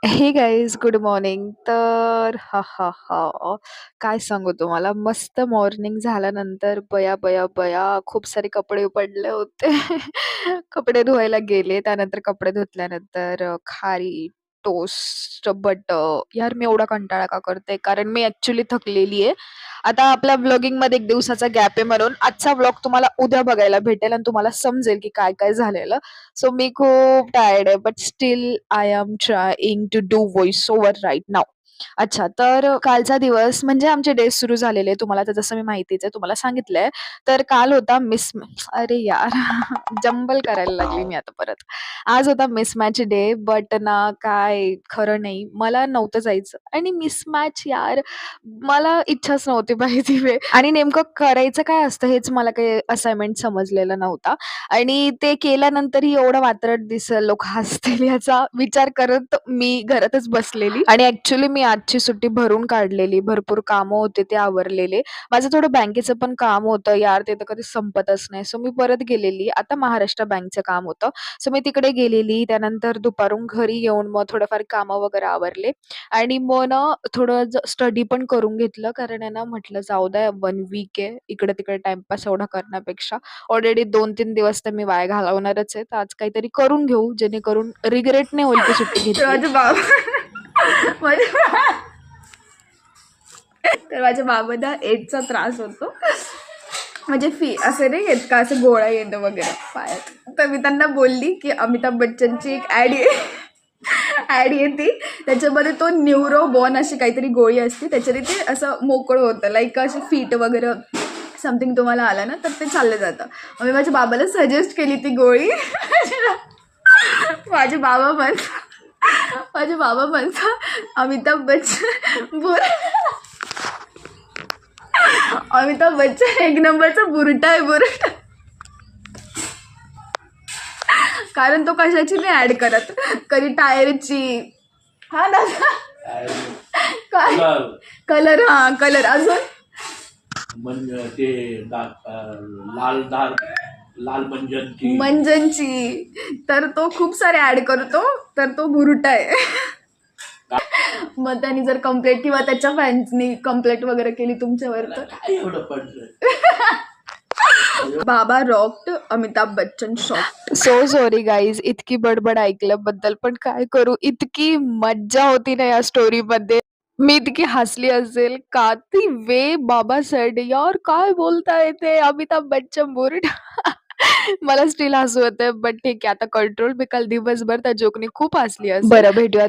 हे guys good morning. तर काय सांगू तुम्हाला, मस्त मॉर्निंग झाल्यानंतर बया बया बया खूप सारे कपडे पडले होते. कपडे धुवायला गेले. त्यानंतर कपडे धुतल्यानंतर खारी, टोस्ट, बटर. यार मी एवढा कंटाळा का करते, कारण मी ऍक्च्युली थकलेली आहे. आता आपल्या व्लॉगिंगमध्ये एक दिवसाचा गॅप आहे, म्हणून आजचा व्लॉग तुम्हाला उद्या बघायला भेटेल आणि तुम्हाला समजेल की काय काय झालेलं. सो मी खूप टायर्ड आहे, but still I am trying to do voice over right now. अच्छा, तर कालचा दिवस म्हणजे आमचे डेज सुरू झालेले. तुम्हाला तर जसं मी माहितीच आहे, तुम्हाला सांगितलंय. तर काल होता अरे यार जंबल करायला लागली मी आता परत. आज होता मिसमॅच डे, बट ना काय खरं नाही. मला नव्हतं जायचं आणि मिसमॅच यार, मला इच्छाच नव्हती पाहिजे वे आणि नेमकं करायचं काय असतं हेच मला काही असाइनमेंट समजलेलं नव्हता. आणि ते केल्यानंतरही एवढं वात्रट दिसेल, लोक हसतील याचा विचार करत मी घरातच बसलेली. आणि ऍक्च्युली मी आजची सुट्टी भरून काढलेली. भरपूर कामं होते ते आवरलेले. माझं थोडं बँकेचं पण काम होतं यार, ते तर कधी संपतच नाही. सो मी परत गेलेली. आता महाराष्ट्र बँकचं काम होतं. सो मी तिकडे गेलेली. त्यानंतर दुपारून घरी येऊन मग थोडंफार कामं वगैरे आवरले आणि मग ना थोडं स्टडी पण करून घेतलं, कारण आहे ना म्हटलं जाऊ द्या 1 वीक आहे. इकडे-तिकडे टाईमपास एवढा करण्यापेक्षा ऑलरेडी 2-3 दिवस तर मी वाया घालवणारच आहे. तर आज काहीतरी करून घेऊ, जेणेकरून रिग्रेट नाही होईल की सुट्टी तर घेतली. माझे बाबा तर माझ्या बाबांना एडचा त्रास होतो. म्हणजे असं नाही येत का, असं गोळा येणं वगैरे पायात. तर मी त्यांना बोलली की अमिताभ बच्चनची एक ॲड येते, त्याच्यामध्ये तो न्यूरोबॉन अशी काहीतरी गोळी असते, त्याच्याने ते असं मोकळं होतं, लाईक अशी फीट वगैरे समथिंग तुम्हाला आलं ना तर ते चाललं जातं. मग मी माझ्या बाबाला सजेस्ट केली ती गोळी. माझे बाबा म्हणतात अमिताभ बच्चन अमिताभ बच्चन एक नंबरचा बुरटा आहे, बुरटा. कारण तो कशाची नाही ऍड करत, कधी टायरची. हा दादा, काय कलर, हा कलर, अजून ते लाल मंजनची. तर तो खूप सारे ऍड करतो, तर तो बुरटा आहे. मग त्यांनी जर कंप्लेंट किंवा त्याच्या फॅन्सनी कंप्लेंट वगैरे केली तुमच्यावर तर काय एवढं पडलं. बाबा rocked, Amitabh Bachchan shocked. So sorry guys, इतकी बडबड ऐकल्याबद्दल. पण काय करू, इतकी मज्जा होती ना या स्टोरीमध्ये. मी इतकी हसली असेल का ती वे बाबा सेड, यार काय बोलताय ते अमिताभ बच्चन बुरट. मला स्टिल हसू येतंय, बट ठीक आहे आता कंट्रोल. मी काल दिवसभर त्या जोकनी खूप हसली असेल. बरं, भेटूया